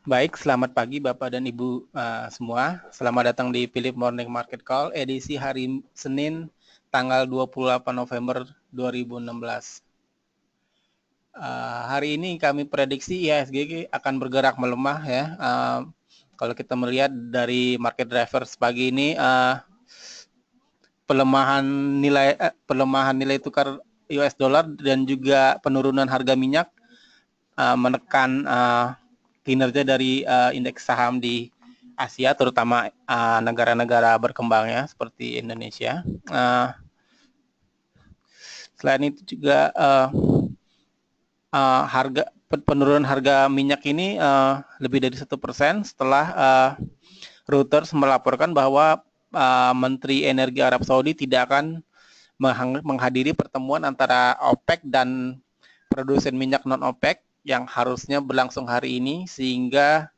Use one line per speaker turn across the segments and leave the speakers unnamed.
Baik, selamat pagi Bapak dan Ibu semua. Selamat datang di Philip Morning Market Call edisi hari Senin tanggal 28 November 2016. Hari ini kami prediksi IHSG akan bergerak melemah ya. Kalau kita melihat dari market drivers pagi ini, pelemahan pelemahan nilai tukar US dollar dan juga penurunan harga minyak menekan kinerja dari indeks saham di Asia, terutama negara-negara berkembang ya seperti Indonesia. Selain itu juga harga penurunan harga minyak ini lebih dari 1% setelah Reuters melaporkan bahwa Menteri Energi Arab Saudi tidak akan menghadiri pertemuan antara OPEC dan produsen minyak non OPEC yang harusnya berlangsung hari ini, sehingga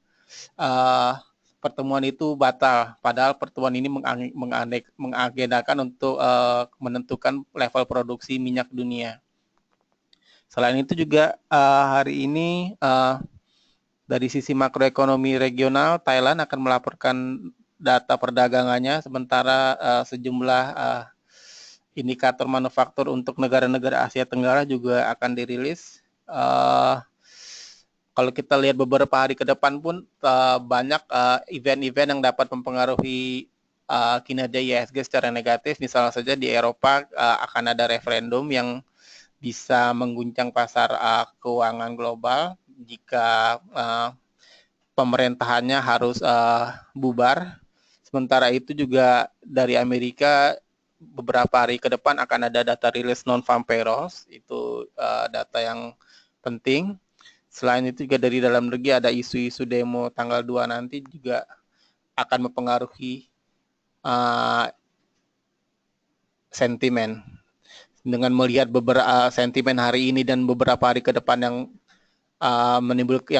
pertemuan itu batal. Padahal pertemuan ini mengagendakan untuk menentukan level produksi minyak dunia. Selain itu juga hari ini dari sisi makroekonomi regional, Thailand akan melaporkan data perdagangannya, sementara sejumlah indikator manufaktur untuk negara-negara Asia Tenggara juga akan dirilis. Kalau kita lihat beberapa hari ke depan pun banyak event-event yang dapat mempengaruhi kinerja IHSG secara negatif. Misalnya saja di Eropa akan ada referendum yang bisa mengguncang pasar keuangan global jika pemerintahannya harus bubar. Sementara itu juga dari Amerika beberapa hari ke depan akan ada data rilis non-farm payrolls, itu data yang penting. Selain itu juga dari dalam negeri ada isu-isu demo tanggal 2 nanti juga akan mempengaruhi sentimen. Dengan melihat beberapa sentimen hari ini dan beberapa hari ke depan yang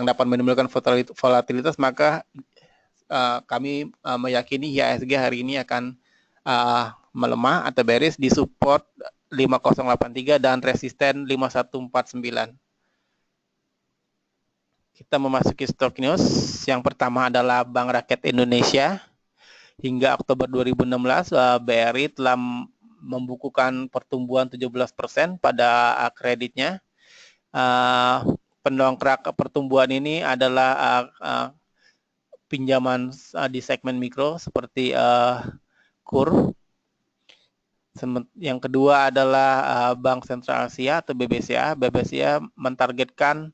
dapat menimbulkan volatilitas, maka kami meyakini IHSG hari ini akan melemah atau bearish di support 5083 dan resisten 5149. Kita memasuki stock news. Yang pertama adalah Bank Rakyat Indonesia. Hingga Oktober 2016, BRI telah membukukan pertumbuhan 17% pada kreditnya. Pendongkrak pertumbuhan ini adalah pinjaman di segmen mikro seperti KUR. Yang kedua adalah Bank Sentral Asia atau BBCA. BBCA mentargetkan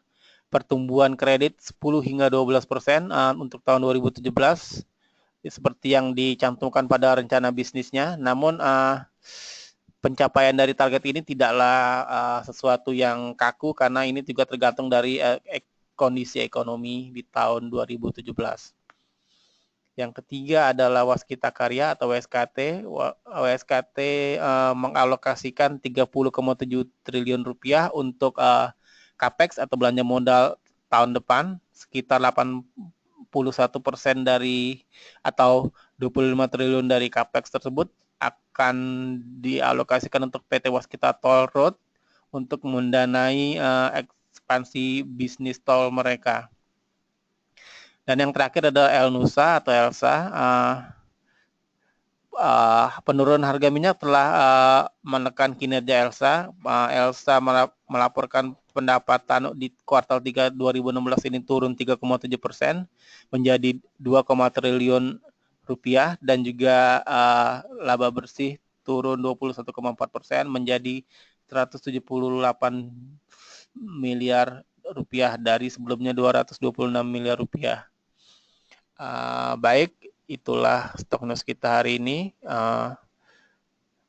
pertumbuhan kredit 10 hingga 12% untuk tahun 2017 seperti yang dicantumkan pada rencana bisnisnya. Namun pencapaian dari target ini tidaklah sesuatu yang kaku karena ini juga tergantung dari kondisi ekonomi di tahun 2017. Yang ketiga adalah Waskita Karya atau WSKT. WSKT mengalokasikan 30,7 triliun rupiah untuk capex atau belanja modal tahun depan, sekitar 81% dari atau 25 triliun dari capex tersebut akan dialokasikan untuk PT Waskita Toll Road untuk mendanai ekspansi bisnis tol mereka. Dan yang terakhir adalah Elnusa atau Elsa. Penurunan harga minyak telah menekan kinerja Elsa. Elsa melaporkan pendapatan di kuartal 3 2016 ini turun 3,7% menjadi 2, triliun rupiah, dan juga laba bersih turun 21,4% menjadi 178 miliar rupiah dari sebelumnya 226 miliar rupiah. Baik, itulah stok news kita hari ini.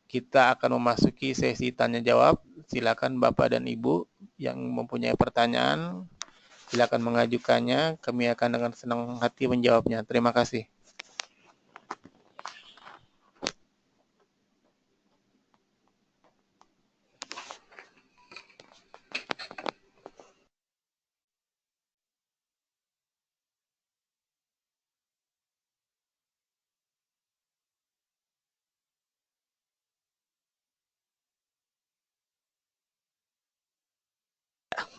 Kita akan memasuki sesi tanya jawab. Silakan Bapak dan Ibu yang mempunyai pertanyaan, silakan mengajukannya. Kami akan dengan senang hati menjawabnya. Terima kasih.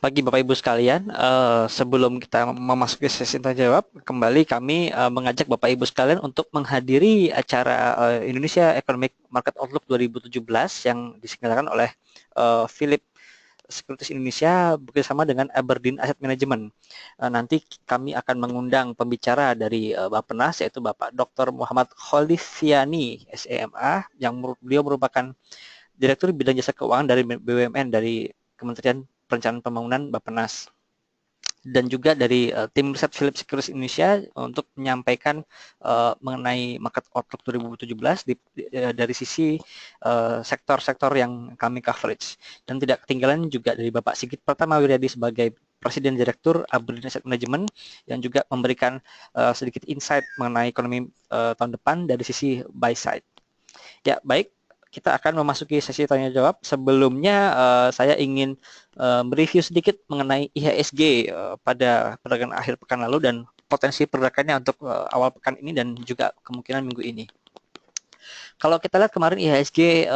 Pagi Bapak Ibu sekalian, sebelum kita memasuki sesi tanya jawab, kembali kami mengajak Bapak Ibu sekalian untuk menghadiri acara Indonesia Economic Market Outlook 2017 yang diselenggarakan oleh Philip Securities Indonesia bekerjasama dengan Aberdeen Asset Management. Nanti kami akan mengundang pembicara dari Bappenas, yaitu Bapak Dr. Muhammad Kholifiani, SEMA, yang beliau merupakan Direktur Bidang Jasa Keuangan dari BUMN dari Kementerian Perencanaan Pembangunan Bappenas, dan juga dari tim riset Philip Securities Indonesia untuk menyampaikan mengenai market outlook 2017 dari sisi sektor-sektor yang kami coverage. Dan tidak ketinggalan juga dari Bapak Sigit Pratama Wiryadi sebagai Presiden Direktur Aberdeen Asset Management yang juga memberikan sedikit insight mengenai ekonomi tahun depan dari sisi buy side. Ya, baik. Kita akan memasuki sesi tanya jawab. Sebelumnya saya ingin mereview sedikit mengenai IHSG pada perdagangan akhir pekan lalu dan potensi pergerakannya untuk awal pekan ini dan juga kemungkinan minggu ini. Kalau kita lihat kemarin IHSG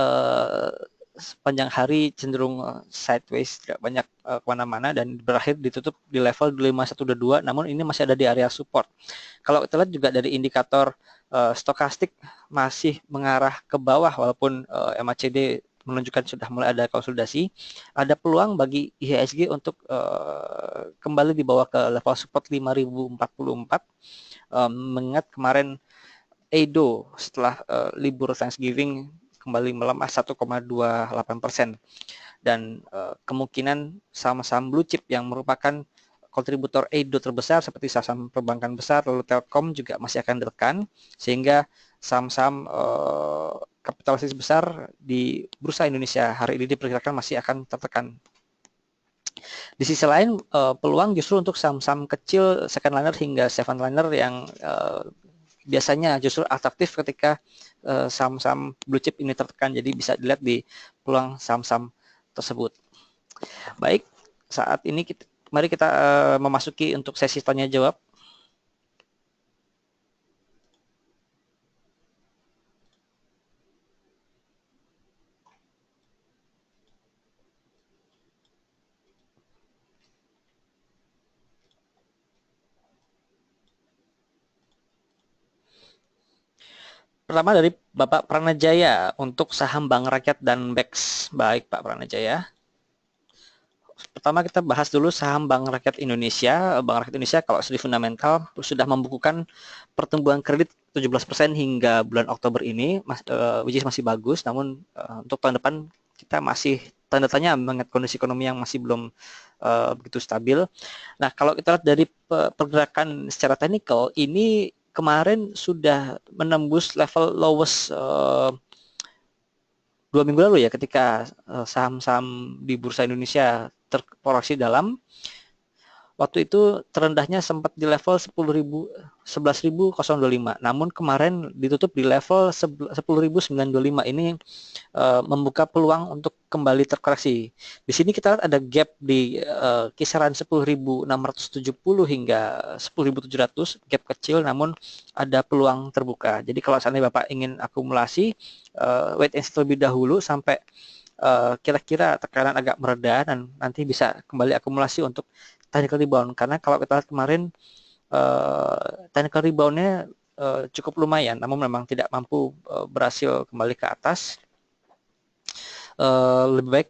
sepanjang hari cenderung sideways, tidak banyak kemana-mana dan berakhir ditutup di level 5122, namun ini masih ada di area support. Kalau kita lihat juga dari indikator stokastik masih mengarah ke bawah walaupun MACD menunjukkan sudah mulai ada konsolidasi, ada peluang bagi IHSG untuk kembali di bawah ke level support 5044, mengingat kemarin Edo setelah libur Thanksgiving kembali melemah 1,28%, dan kemungkinan saham-saham blue chip yang merupakan kontributor Edo terbesar seperti saham perbankan besar lalu Telkom juga masih akan ditekan, sehingga saham-saham kapitalisasi besar di bursa Indonesia hari ini diperkirakan masih akan tertekan. Di sisi lain peluang justru untuk saham-saham kecil second liner hingga seven liner yang biasanya justru atraktif ketika saham-saham blue chip ini tertekan, jadi bisa dilihat di peluang saham-saham tersebut. Baik, saat ini mari kita memasuki untuk sesi tanya jawab. Pertama dari Bapak Pranajaya untuk saham Bank Rakyat dan BEX. Baik Pak Pranajaya. Pertama kita bahas dulu saham Bank Rakyat Indonesia. Bank Rakyat Indonesia kalau studi fundamental sudah membukukan pertumbuhan kredit 17% hingga bulan Oktober ini, which is masih bagus. Namun untuk tahun depan kita masih tanda tanya mengingat kondisi ekonomi yang masih belum begitu stabil. Nah, kalau kita lihat dari pergerakan secara teknikal, ini kemarin sudah menembus level lowest 2 minggu lalu ya, ketika saham-saham di Bursa Indonesia terkoreksi dalam. Waktu itu terendahnya sempat di level 11.025. Namun kemarin ditutup di level 10.925. Ini membuka peluang untuk kembali terkoreksi. Di sini kita lihat ada gap di kisaran 10.670 hingga 10.700, gap kecil namun ada peluang terbuka. Jadi kalau seandainya Bapak ingin akumulasi, wait and see terlebih dahulu sampai kira-kira tekanan agak mereda dan nanti bisa kembali akumulasi untuk technical rebound. Karena kalau kita lihat kemarin technical rebound-nya cukup lumayan, namun memang tidak mampu berhasil kembali ke atas. Lebih baik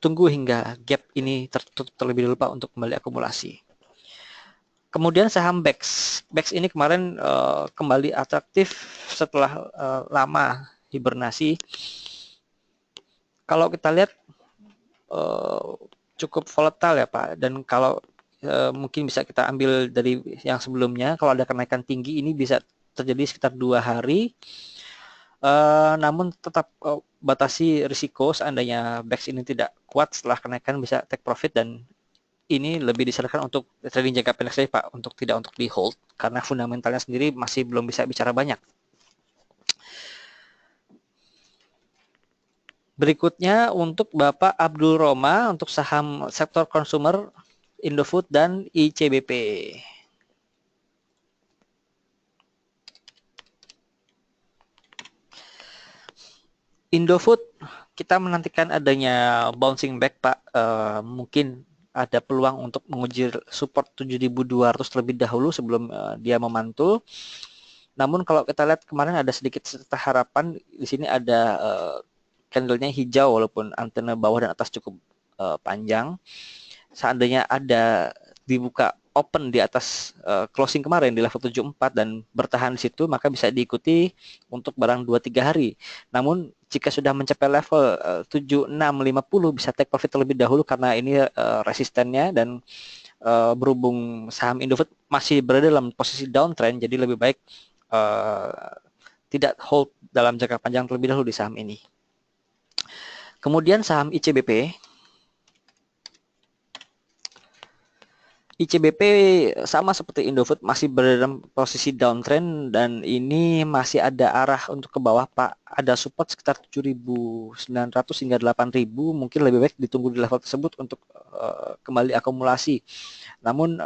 tunggu hingga gap ini tertutup terlebih dahulu Pak untuk kembali akumulasi. Kemudian saham BEX. BEX ini kemarin kembali atraktif setelah lama hibernasi. Kalau kita lihat cukup volatile ya Pak, dan kalau mungkin bisa kita ambil dari yang sebelumnya, kalau ada kenaikan tinggi ini bisa terjadi sekitar 2 hari. Namun tetap batasi risiko seandainya BEX ini tidak kuat setelah kenaikan, bisa take profit, dan ini lebih disarankan untuk trading jangka pendek saja Pak, untuk tidak untuk di hold karena fundamentalnya sendiri masih belum bisa bicara banyak. Berikutnya untuk Bapak Abdul Roma untuk saham sektor konsumer Indofood dan ICBP. Indofood kita menantikan adanya bouncing back Pak, mungkin ada peluang untuk menguji support 7.200 terlebih dahulu sebelum dia memantul. Namun kalau kita lihat kemarin ada sedikit harapan, di sini ada candlenya hijau walaupun antena bawah dan atas cukup panjang. Seandainya ada dibuka open di atas closing kemarin di level 74 dan bertahan di situ, maka bisa diikuti untuk barang 2-3 hari. Namun jika sudah mencapai level 7650 bisa take profit terlebih dahulu karena ini resistennya, dan berhubung saham Indofood masih berada dalam posisi downtrend, jadi lebih baik tidak hold dalam jangka panjang terlebih dahulu di saham ini. Kemudian saham ICBP. ICBP sama seperti Indofood masih berada dalam posisi downtrend dan ini masih ada arah untuk ke bawah, Pak. Ada support sekitar 7.900 hingga 8.000, mungkin lebih baik ditunggu di level tersebut untuk kembali akumulasi. Namun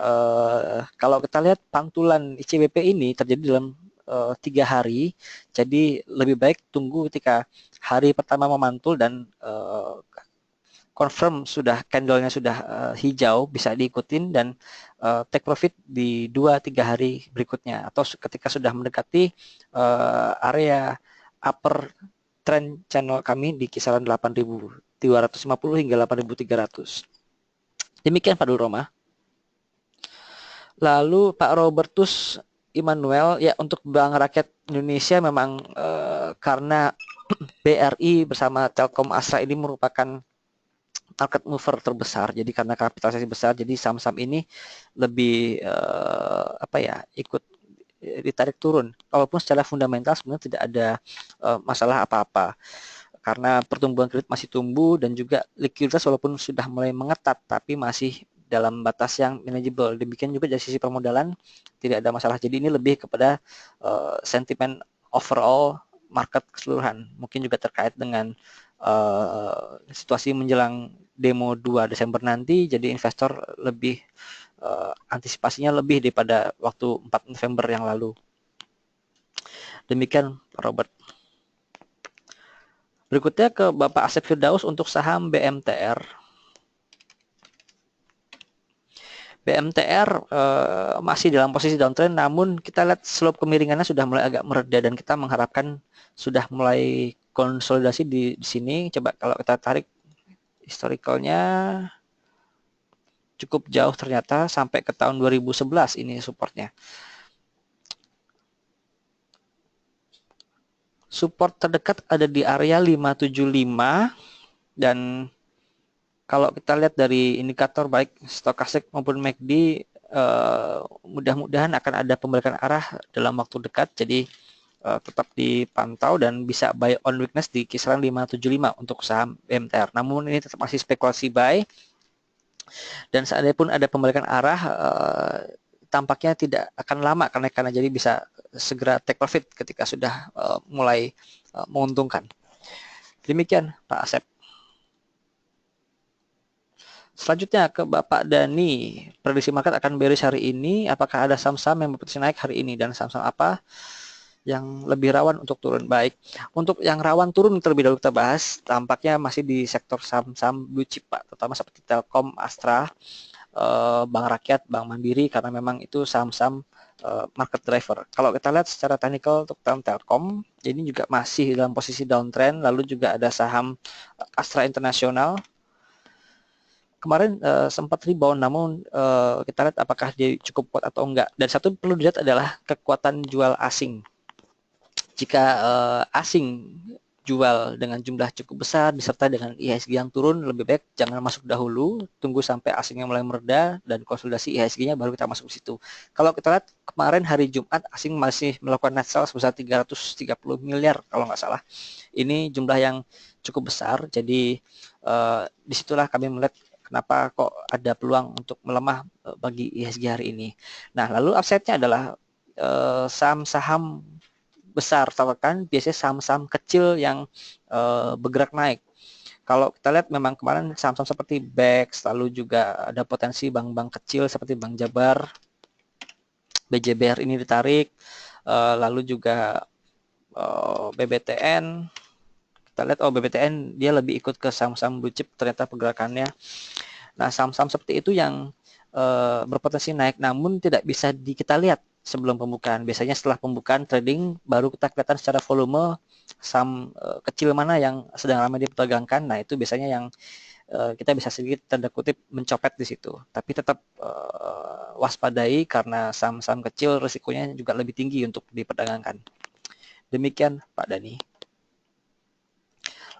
kalau kita lihat pantulan ICBP ini terjadi dalam 3 hari, jadi lebih baik tunggu ketika hari pertama memantul dan confirm sudah candlenya sudah hijau, bisa diikutin dan take profit di 2-3 hari berikutnya, atau ketika sudah mendekati area upper trend channel kami di kisaran 8.250 hingga 8.300. Demikian Pak Dul Roma. Lalu Pak Robertus Immanuel, ya untuk Bank Rakyat Indonesia memang karena BRI bersama Telkom Astra ini merupakan market mover terbesar, jadi karena kapitalisasi besar, jadi saham-saham ini lebih ikut ditarik turun. Walaupun secara fundamental sebenarnya tidak ada masalah apa-apa karena pertumbuhan kredit masih tumbuh dan juga likuiditas walaupun sudah mulai mengetat tapi masih dalam batas yang manageable. Demikian juga dari sisi permodalan tidak ada masalah. Jadi ini lebih kepada sentimen overall market keseluruhan. Mungkin juga terkait dengan situasi menjelang demo 2 Desember nanti, jadi investor lebih antisipasinya lebih daripada waktu 4 November yang lalu. Demikian Robert. Berikutnya ke Bapak Asep Firdaus untuk saham BMTR. BMTR masih dalam posisi downtrend, namun kita lihat slope kemiringannya sudah mulai agak mereda dan kita mengharapkan sudah mulai konsolidasi di sini. Coba kalau kita tarik historicalnya cukup jauh ternyata sampai ke tahun 2011 ini supportnya. Support terdekat ada di area 575 dan kalau kita lihat dari indikator baik stokastik maupun MACD mudah-mudahan akan ada pembalikan arah dalam waktu dekat, jadi tetap dipantau dan bisa buy on weakness di kisaran 575 untuk saham BMTR. Namun ini tetap masih spekulasi buy dan seandainya pun ada pembalikan arah tampaknya tidak akan lama kenaikannya, jadi bisa segera take profit ketika sudah mulai menguntungkan. Demikian Pak Asep. Selanjutnya ke Bapak Dani, prediksi market akan bearish hari ini, apakah ada saham-saham yang berpotensi naik hari ini dan saham-saham apa yang lebih rawan untuk turun? Baik, untuk yang rawan turun terlebih dahulu kita bahas, tampaknya masih di sektor saham-saham blue chip Pak, terutama seperti Telkom, Astra, Bank Rakyat, Bank Mandiri, karena memang itu saham-saham market driver. Kalau kita lihat secara technical untuk Telkom, ini juga masih dalam posisi downtrend, lalu juga ada saham Astra Internasional. Kemarin sempat rebound, namun kita lihat apakah dia cukup kuat atau enggak. Dan satu perlu dilihat adalah kekuatan jual asing. Jika asing jual dengan jumlah cukup besar disertai dengan IHSG yang turun, lebih baik jangan masuk dahulu, tunggu sampai asingnya mulai mereda dan konsolidasi IHSG-nya baru kita masuk ke situ. Kalau kita lihat kemarin hari Jumat asing masih melakukan net sell sebesar 330 miliar kalau nggak salah. Ini jumlah yang cukup besar, jadi disitulah kami melihat kenapa kok ada peluang untuk melemah bagi IHSG hari ini. Nah, lalu upside-nya adalah saham-saham besar, kan biasanya saham-saham kecil yang bergerak naik. Kalau kita lihat memang kemarin saham-saham seperti BEX, lalu juga ada potensi bank-bank kecil seperti Bank Jabar, BJBR ini ditarik, lalu juga BBTN. Kita lihat BBTN dia lebih ikut ke saham-saham blue chip ternyata pergerakannya. Nah, saham-saham seperti itu yang berpotensi naik namun tidak bisa kita lihat sebelum pembukaan. Biasanya setelah pembukaan trading baru kita kelihatan secara volume saham kecil mana yang sedang ramai diperdagangkan. Nah, itu biasanya yang kita bisa sedikit tanda kutip mencopet di situ. Tapi tetap waspadai karena saham-saham kecil risikonya juga lebih tinggi untuk diperdagangkan. Demikian Pak Dani.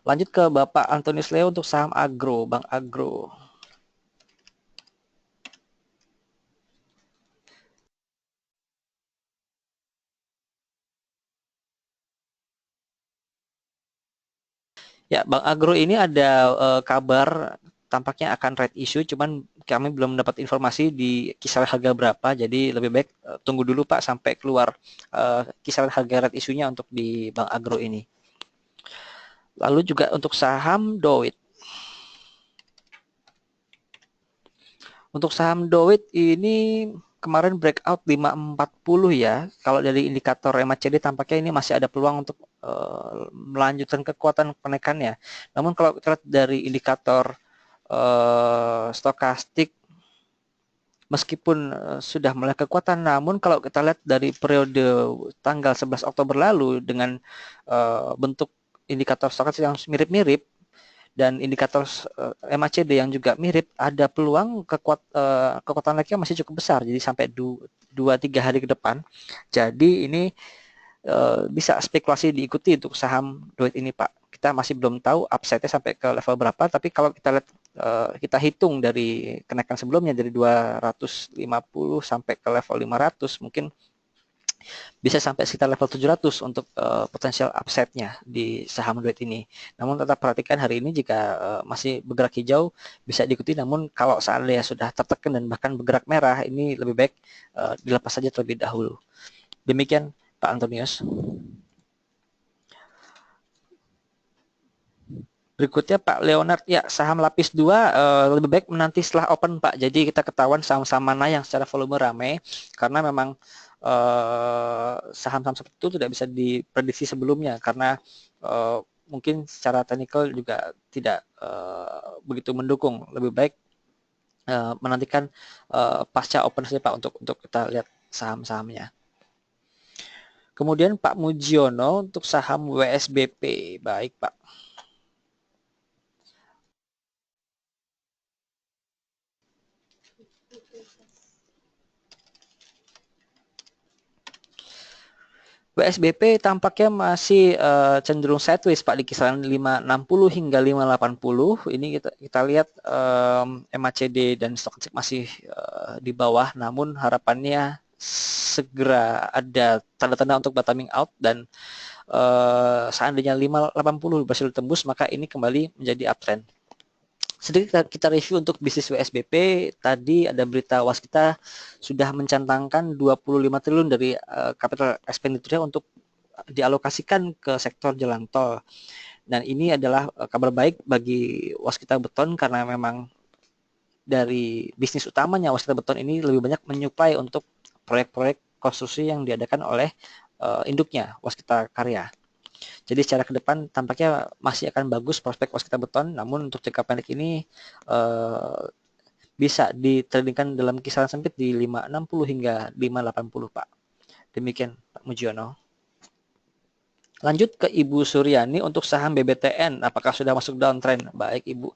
Lanjut ke Bapak Antonius Leo untuk saham Agro, Bank Agro. Ya, Bank Agro ini ada kabar tampaknya akan right issue, cuman kami belum mendapat informasi di kisaran harga berapa, jadi lebih baik tunggu dulu Pak sampai keluar kisaran harga right issue-nya untuk di Bank Agro ini. Lalu juga untuk saham Doit. Untuk saham Doit ini kemarin breakout 540 ya. Kalau dari indikator MACD tampaknya ini masih ada peluang untuk melanjutkan kekuatan penaikannya. Namun kalau kita lihat dari indikator stokastik meskipun sudah mulai kekuatan, namun kalau kita lihat dari periode tanggal 11 Oktober lalu dengan bentuk indikator stokastik yang mirip-mirip dan indikator MACD yang juga mirip, ada peluang kekuatan naiknya masih cukup besar, jadi sampai 2-3 hari ke depan. Jadi ini bisa spekulasi diikuti untuk saham Doit ini Pak. Kita masih belum tahu upside-nya sampai ke level berapa, tapi kalau kita lihat kita hitung dari kenaikan sebelumnya dari 250 sampai ke level 500, mungkin bisa sampai sekitar level 700 untuk potensial upside-nya di saham Doit ini. Namun tetap perhatikan hari ini jika masih bergerak hijau bisa diikuti, namun kalau seandainya sudah tertekan dan bahkan bergerak merah, ini lebih baik dilepas saja terlebih dahulu. Demikian Pak Antonius. Berikutnya Pak Leonard, ya saham lapis 2 lebih baik menanti setelah open Pak. Jadi kita ketahuan saham-saham mana yang secara volume ramai, karena memang saham-saham seperti itu tidak bisa diprediksi sebelumnya karena mungkin secara teknikal juga tidak begitu mendukung. Lebih baik menantikan pasca open saja Pak untuk kita lihat saham-sahamnya. Kemudian Pak Mujiono untuk saham WSBP. Baik Pak. WSBP tampaknya masih cenderung sideways Pak di kisaran 560 hingga 580. Ini kita lihat MACD dan stokastik masih di bawah, namun harapannya segera ada tanda-tanda untuk bottoming out dan seandainya 580 berhasil tembus maka ini kembali menjadi uptrend. Sedikit kita review untuk bisnis WSBP. Tadi ada berita Waskita sudah mencantangkan 25 triliun dari capital expenditure untuk dialokasikan ke sektor jalan tol. Dan ini adalah kabar baik bagi Waskita Beton karena memang dari bisnis utamanya Waskita Beton ini lebih banyak menyuplai untuk proyek-proyek konstruksi yang diadakan oleh induknya Waskita Karya. Jadi secara ke depan tampaknya masih akan bagus prospek Waskita Beton, namun untuk jangka pendek ini bisa ditradingkan dalam kisaran sempit di 560 hingga 580 Pak. Demikian Pak Mujiono. Lanjut ke Ibu Suryani untuk saham BBTN. Apakah sudah masuk downtrend? Baik Ibu.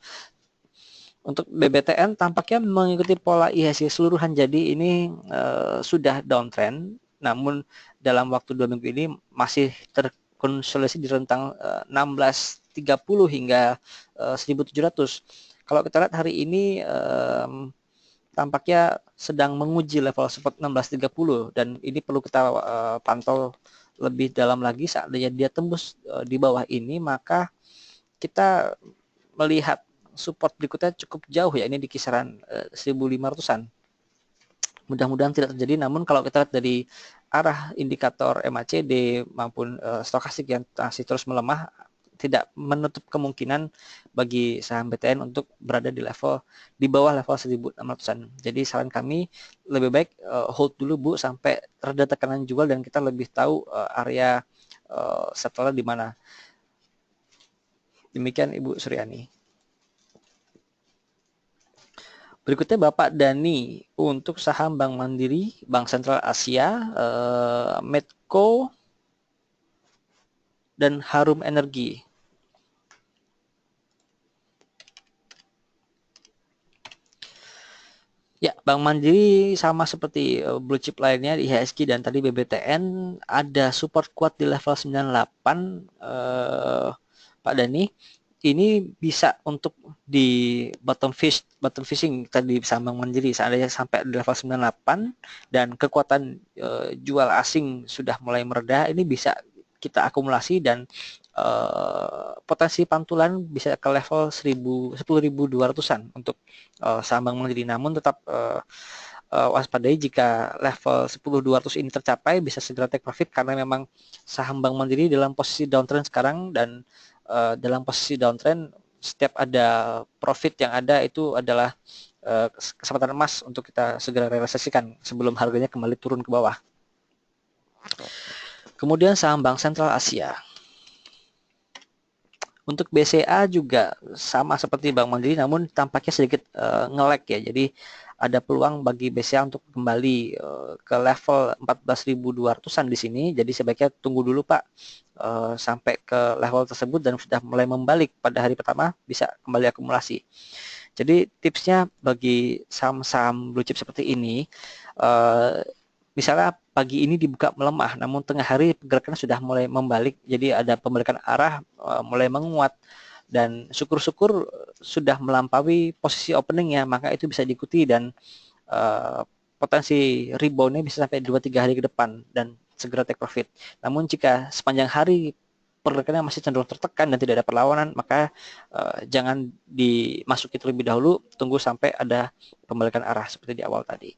Untuk BBTN tampaknya mengikuti pola IHSG keseluruhan, jadi ini sudah downtrend, namun dalam waktu 2 minggu ini masih terkonsolidasi di rentang 1630 hingga 1700. Kalau kita lihat hari ini tampaknya sedang menguji level support 1630 dan ini perlu kita pantau lebih dalam lagi. Seandainya dia tembus di bawah ini maka kita melihat support berikutnya cukup jauh ya, ini di kisaran 1500-an. Mudah-mudahan tidak terjadi, namun kalau kita lihat dari arah indikator MACD maupun stokastik yang masih terus melemah, tidak menutup kemungkinan bagi saham BTN untuk berada di level di bawah level 1600-an. Jadi saran kami lebih baik hold dulu Bu sampai reda tekanan jual dan kita lebih tahu area setelah di mana. Demikian Ibu Suryani. Berikutnya Bapak Dani untuk saham Bank Mandiri, Bank Sentral Asia, Medco, dan Harum Energi. Ya, Bank Mandiri sama seperti blue chip lainnya di IHSG dan tadi BBTN ada support kuat di level 98, Pak Dani. Ini bisa untuk di bottom fishing tadi saham Bank Mandiri seandainya sampai di level 98 dan kekuatan jual asing sudah mulai mereda, ini bisa kita akumulasi dan potensi pantulan bisa ke level 10.200-an untuk saham Bank Mandiri. Namun tetap waspadai jika level 10.200 ini tercapai, bisa segera take profit karena memang saham Bank Mandiri dalam posisi downtrend sekarang, dan dalam posisi downtrend setiap ada profit yang ada itu adalah kesempatan emas untuk kita segera realisasikan sebelum harganya kembali turun ke bawah. Kemudian saham Bank Sentral Asia. Untuk BCA juga sama seperti Bank Mandiri, namun tampaknya sedikit nge-lag ya. Jadi ada peluang bagi BCA untuk kembali ke level 14.200-an di sini. Jadi sebaiknya tunggu dulu Pak sampai ke level tersebut dan sudah mulai membalik pada hari pertama bisa kembali akumulasi. Jadi tipsnya bagi saham-saham blue chip seperti ini, misalnya pagi ini dibuka melemah, namun tengah hari pergerakannya sudah mulai membalik, jadi ada pembalikan arah mulai menguat, dan syukur-syukur sudah melampaui posisi openingnya, maka itu bisa diikuti dan potensi reboundnya bisa sampai 2-3 hari ke depan dan segera take profit. Namun jika sepanjang hari pergerakannya masih cenderung tertekan dan tidak ada perlawanan, maka jangan dimasuki terlebih dahulu, tunggu sampai ada pembalikan arah seperti di awal tadi.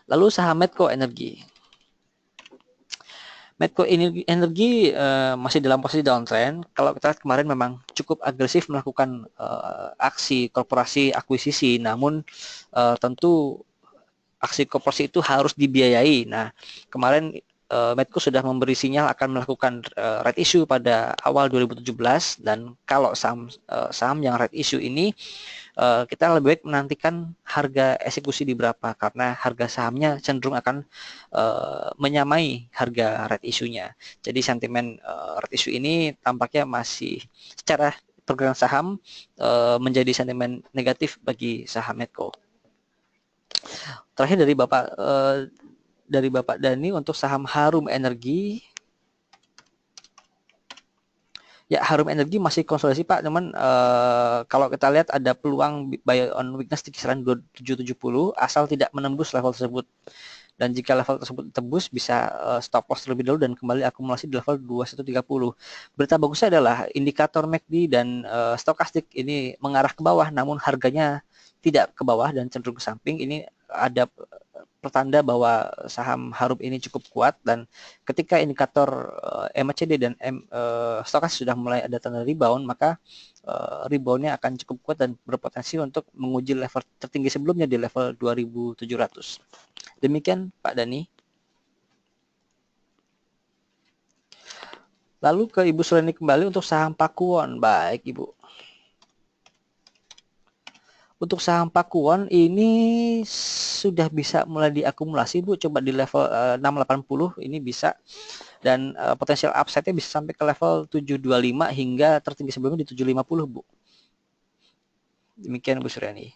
Lalu saham Medco Energi. Medco Energi masih dalam posisi downtrend. Kalau kita lihat kemarin memang cukup agresif melakukan aksi korporasi akuisisi, namun tentu aksi korporasi itu harus dibiayai. Nah, kemarin Medco sudah memberi sinyal akan melakukan right issue pada awal 2017, dan kalau saham yang right issue ini kita lebih baik menantikan harga eksekusi di berapa, karena harga sahamnya cenderung akan menyamai harga right issue-nya. Jadi sentimen right issue ini tampaknya masih secara pergerakan saham menjadi sentimen negatif bagi saham Medco. Terakhir dari Bapak Dani untuk saham Harum Energi. Ya, Harum Energi masih konsolidasi Pak, cuman kalau kita lihat ada peluang buy on weakness di kisaran 2770 asal tidak menembus level tersebut. Dan jika level tersebut tembus, bisa stop loss terlebih dahulu dan kembali akumulasi di level 2130. Berita bagusnya adalah indikator MACD dan stokastik ini mengarah ke bawah, namun harganya tidak ke bawah dan cenderung ke samping. Ini ada pertanda bahwa saham Harum ini cukup kuat, dan ketika indikator MACD dan stokastik sudah mulai ada tanda rebound, maka reboundnya akan cukup kuat dan berpotensi untuk menguji level tertinggi sebelumnya di level 2700. Demikian Pak Dani. Lalu ke Ibu Suleni kembali untuk saham Pakuwon. Baik Ibu. Untuk saham Pakuwon ini sudah bisa mulai diakumulasi Bu, coba di level 680 ini bisa, dan potensial upside-nya bisa sampai ke level 725 hingga tertinggi sebelumnya di 750 Bu. Demikian Bu Suryani.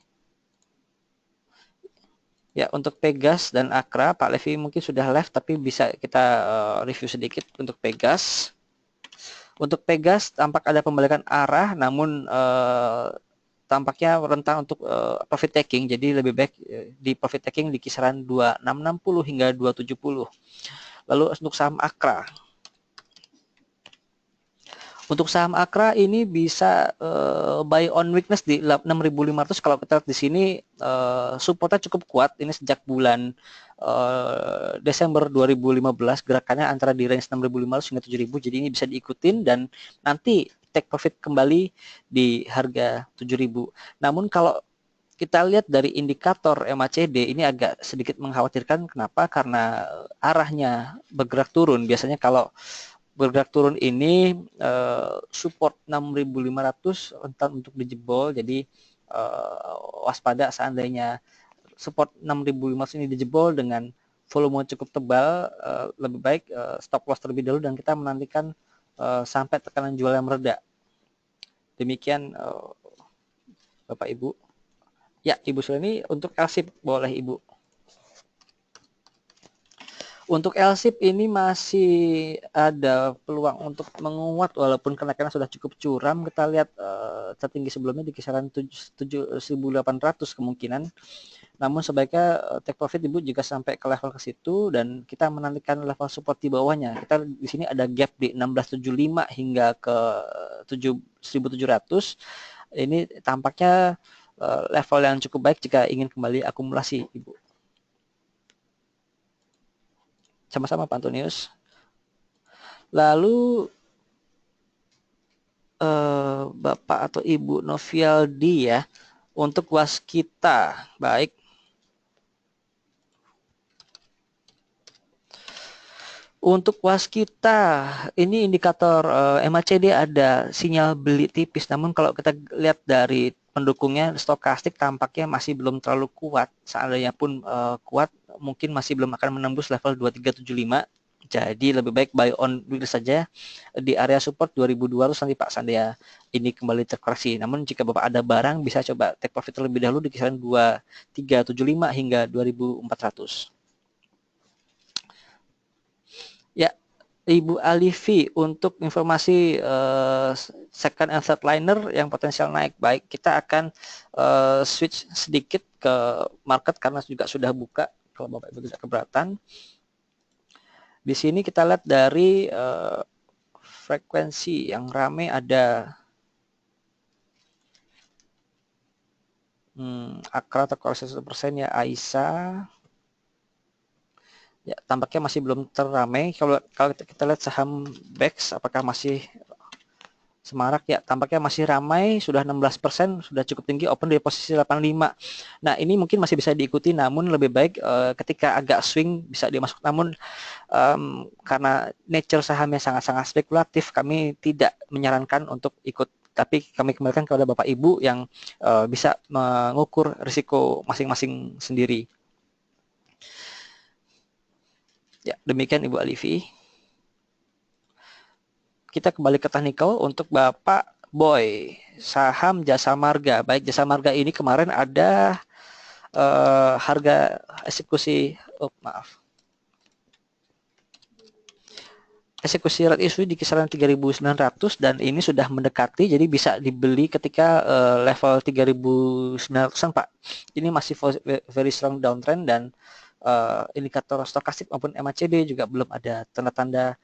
Ya, untuk Pegas dan Akra, Pak Levi mungkin sudah live, tapi bisa kita review sedikit untuk Pegas. Untuk Pegas tampak ada pembalikan arah, namun tampaknya rentan untuk profit taking, jadi lebih baik di profit taking di kisaran 2660 hingga 270. Lalu untuk saham Akra. Untuk saham Akra ini bisa buy on weakness di 6.500. Kalau kita lihat di sini supportnya cukup kuat. Ini sejak bulan Desember 2015 gerakannya antara di range 6.500 hingga 7.000. Jadi ini bisa diikutin dan nanti take profit kembali di harga 7.000. Namun kalau kita lihat dari indikator MACD ini agak sedikit mengkhawatirkan. Kenapa? Karena arahnya bergerak turun. Biasanya kalau bergerak turun ini support 6.500 rentan untuk dijebol, jadi waspada seandainya support 6.500 ini dijebol dengan volume cukup tebal, lebih baik stop loss terlebih dahulu dan kita menantikan sampai tekanan jual yang mereda. Demikian Bapak Ibu. Ya, Ibu Sulani, untuk LSIP boleh Ibu. Untuk LSIP ini masih ada peluang untuk menguat walaupun kenaikannya sudah cukup curam. Kita lihat tertinggi sebelumnya di kisaran 7.800 kemungkinan. Namun sebaiknya take profit Ibu jika sampai ke level ke situ dan kita menantikan level support di bawahnya. Kita di sini ada gap di 1675 hingga ke 1.700. Ini tampaknya level yang cukup baik jika ingin kembali akumulasi Ibu. Sama-sama Pak Antonius. Lalu Bapak atau Ibu Novialdi ya, untuk waskita, baik. Untuk waskita, ini indikator MACD ada sinyal beli tipis, namun kalau kita lihat dari pendukungnya, stokastik tampaknya masih belum terlalu kuat. Seandainya pun kuat, mungkin masih belum akan menembus level 2375. Jadi lebih baik buy on dulu saja di area support 2200 nanti Pak Sandia ini kembali terkoreksi. Namun jika Bapak ada barang bisa coba take profit terlebih dahulu di kisaran 2375 hingga 2400. Ya, Ibu Alifi, untuk informasi second and third liner yang potensial naik, baik kita akan switch sedikit ke market karena juga sudah buka kalau Bapak Ibu tidak keberatan. Di sini kita lihat dari frekuensi yang rame ada Akra atau koreksi 1% ya, Aisyah. Ya, tampaknya masih belum terramai. Kalau kita lihat saham BEX, apakah masih semarak? Ya, tampaknya masih ramai, sudah 16%, sudah cukup tinggi, open di posisi 85. Nah, ini mungkin masih bisa diikuti, namun lebih baik ketika agak swing bisa dimasuk. Namun karena nature sahamnya sangat-sangat spekulatif, kami tidak menyarankan untuk ikut. Tapi kami kembalikan kepada Bapak Ibu yang bisa mengukur risiko masing-masing sendiri. Ya, demikian Ibu Alifi. Kita kembali ke technical untuk Bapak Boy, saham Jasa Marga. Baik, Jasa Marga ini kemarin ada harga eksekusi, eksekusi right issue di kisaran 3.900 dan ini sudah mendekati, jadi bisa dibeli ketika level 3.900-an Pak. Ini masih very strong downtrend dan indikator stokastik maupun MACD juga belum ada tanda-tanda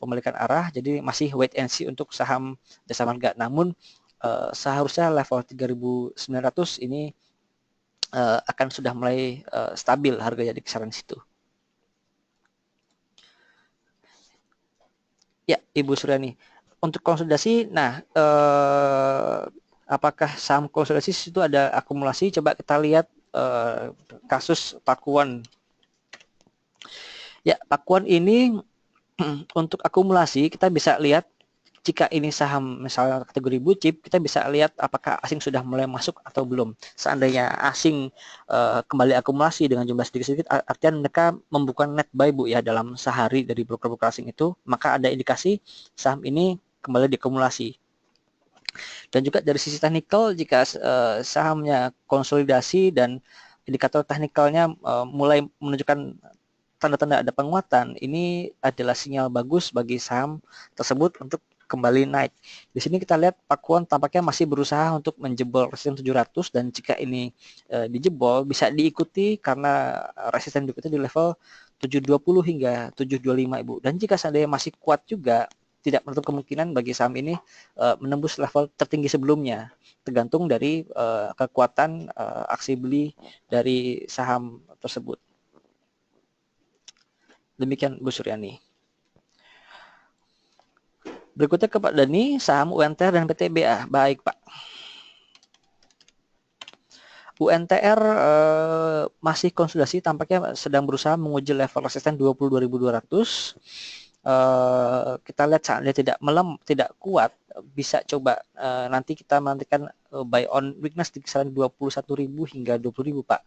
pembalikan arah, jadi masih wait and see untuk saham Jasa Marga. Namun seharusnya level 3.900 ini akan sudah mulai stabil harganya di kisaran situ. Ya, Ibu Suryani. Untuk konsolidasi, nah apakah saham konsolidasi itu ada akumulasi? Coba kita lihat kasus Pakuan. Ya, Pakuan ini untuk akumulasi kita bisa lihat jika ini saham misalnya kategori blue chip, kita bisa lihat apakah asing sudah mulai masuk atau belum. Seandainya asing kembali akumulasi dengan jumlah sedikit-sedikit, artinya mereka membuka net buy Bu ya dalam sehari dari broker-broker asing itu, maka ada indikasi saham ini kembali diakumulasi. Dan juga dari sisi teknikal, jika sahamnya konsolidasi dan indikator teknikalnya mulai menunjukkan tanda-tanda ada penguatan, ini adalah sinyal bagus bagi saham tersebut untuk kembali naik. Di sini kita lihat Pakuan tampaknya masih berusaha untuk menjebol resisten 700 dan jika ini dijebol bisa diikuti karena resisten berikutnya di level 720 hingga 725 Ibu. Dan jika seandainya masih kuat juga, tidak menutup kemungkinan bagi saham ini menembus level tertinggi sebelumnya, tergantung dari kekuatan aksi beli dari saham tersebut. Demikian Bu Suryani. Berikutnya ke Pak Dani, saham UNTR dan PTBA. Baik Pak. UNTR masih konsolidasi, tampaknya sedang berusaha menguji level resisten 22.200. kita lihat saat dia tidak kuat, bisa coba nanti kita menantikan buy on weakness di kisaran 21.000 hingga 20.000 Pak.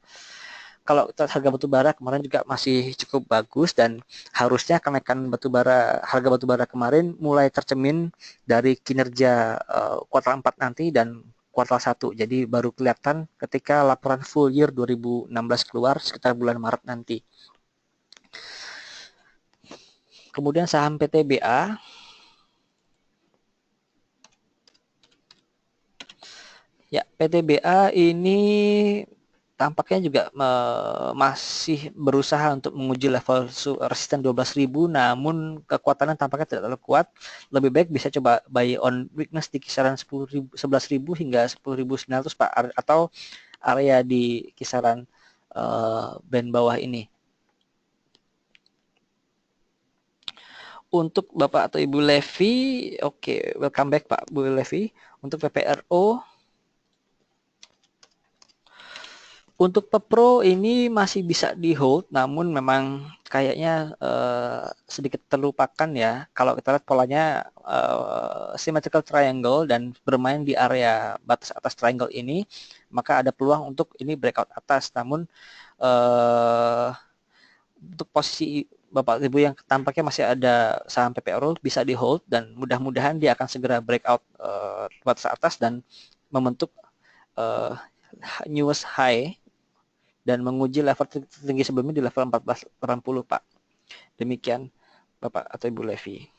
Kalau harga batubara kemarin juga masih cukup bagus dan harusnya kenaikan harga batubara kemarin mulai tercermin dari kinerja kuartal 4 nanti dan kuartal 1. Jadi baru kelihatan ketika laporan full year 2016 keluar sekitar bulan Maret nanti. Kemudian saham PTBA. Ya, PTBA ini tampaknya juga masih berusaha untuk menguji level resisten 12.000, namun kekuatannya tampaknya tidak terlalu kuat. Lebih baik bisa coba buy on weakness di kisaran 11.000 hingga 10.900 Pak, atau area di kisaran band bawah ini. Untuk Bapak atau Ibu Levi, oke, welcome back Pak Bu Levi. Untuk PPRO, untuk Pepro ini masih bisa di hold, namun memang kayaknya sedikit terlupakan ya. Kalau kita lihat polanya symmetrical triangle dan bermain di area batas atas triangle ini, maka ada peluang untuk ini breakout atas. Namun untuk posisi Bapak Ibu yang tampaknya masih ada saham PPRO bisa di hold dan mudah-mudahan dia akan segera breakout batas atas dan membentuk newest high dan menguji level tertinggi sebelumnya di level 1480 Pak. Demikian Bapak atau Ibu Levi.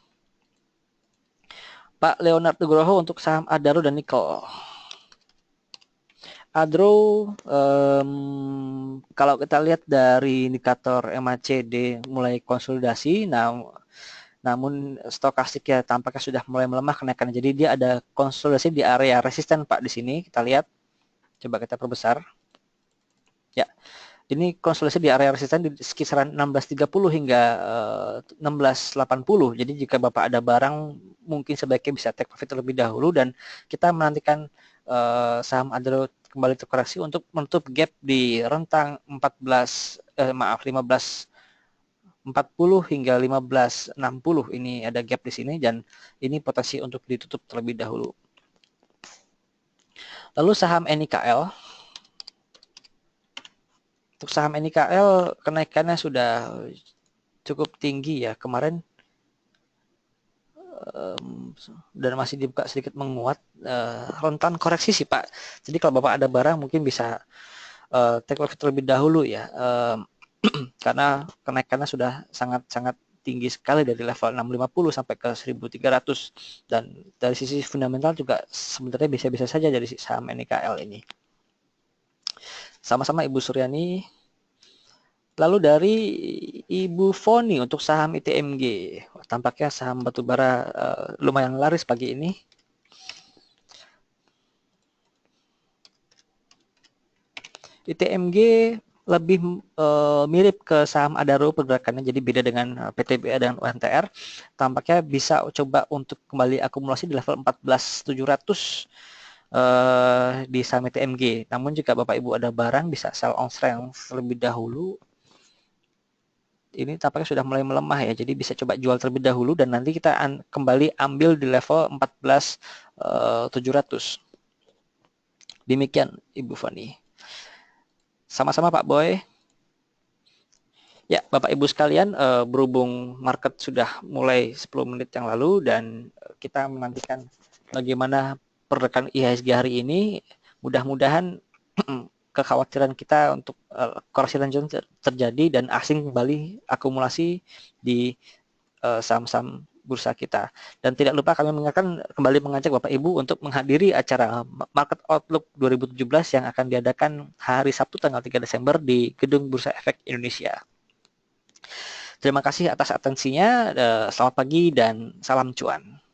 Pak Leonard Nugroho untuk saham Adaro dan Nikel. Adro, kalau kita lihat dari indikator MACD mulai konsolidasi, namun stokastik ya tampaknya sudah mulai melemah kenaikan. Jadi dia ada konsolidasi di area resisten Pak di sini. Kita lihat, coba kita perbesar. Ya, ini konsolidasi di area resisten di kisaran 16.30 hingga 16.80. Jadi jika Bapak ada barang, mungkin sebaiknya bisa take profit terlebih dahulu dan kita menantikan saham Adro kembali terkoreksi untuk menutup gap di rentang 15.40 hingga 15.60. Ini ada gap di sini dan ini potensi untuk ditutup terlebih dahulu. Lalu saham NIKL. Untuk saham NIKL kenaikannya sudah cukup tinggi ya kemarin dan masih dibuka sedikit menguat, rentan koreksi sih Pak. Jadi kalau Bapak ada barang mungkin bisa take profit terlebih dahulu ya, karena kenaikannya sudah sangat tinggi sekali dari level 650 sampai ke 1300 dan dari sisi fundamental juga sebenarnya bisa-bisa saja dari saham NIKL ini. Sama-sama Ibu Suryani. Lalu dari Ibu Foni untuk saham ITMG, tampaknya saham batubara lumayan laris pagi ini. ITMG lebih mirip ke saham Adaro pergerakannya, jadi beda dengan PTBA dan UNTR. Tampaknya bisa coba untuk kembali akumulasi di level 14.700 di saham ITMG. Namun jika Bapak Ibu ada barang bisa sell on strength terlebih dahulu. Ini tampaknya sudah mulai melemah ya, jadi bisa coba jual terlebih dahulu dan nanti kita kembali ambil di level 14.700. Demikian Ibu Fani. Sama-sama Pak Boy. Ya, Bapak Ibu sekalian, berhubung market sudah mulai 10 menit yang lalu dan kita menantikan bagaimana pergerakan IHSG hari ini, mudah-mudahan kekhawatiran kita untuk koreksi lanjutan terjadi dan asing kembali akumulasi di saham-saham bursa kita. Dan tidak lupa kami kembali mengajak Bapak Ibu untuk menghadiri acara Market Outlook 2017 yang akan diadakan hari Sabtu tanggal 3 Desember di Gedung Bursa Efek Indonesia. Terima kasih atas atensinya, selamat pagi dan salam cuan.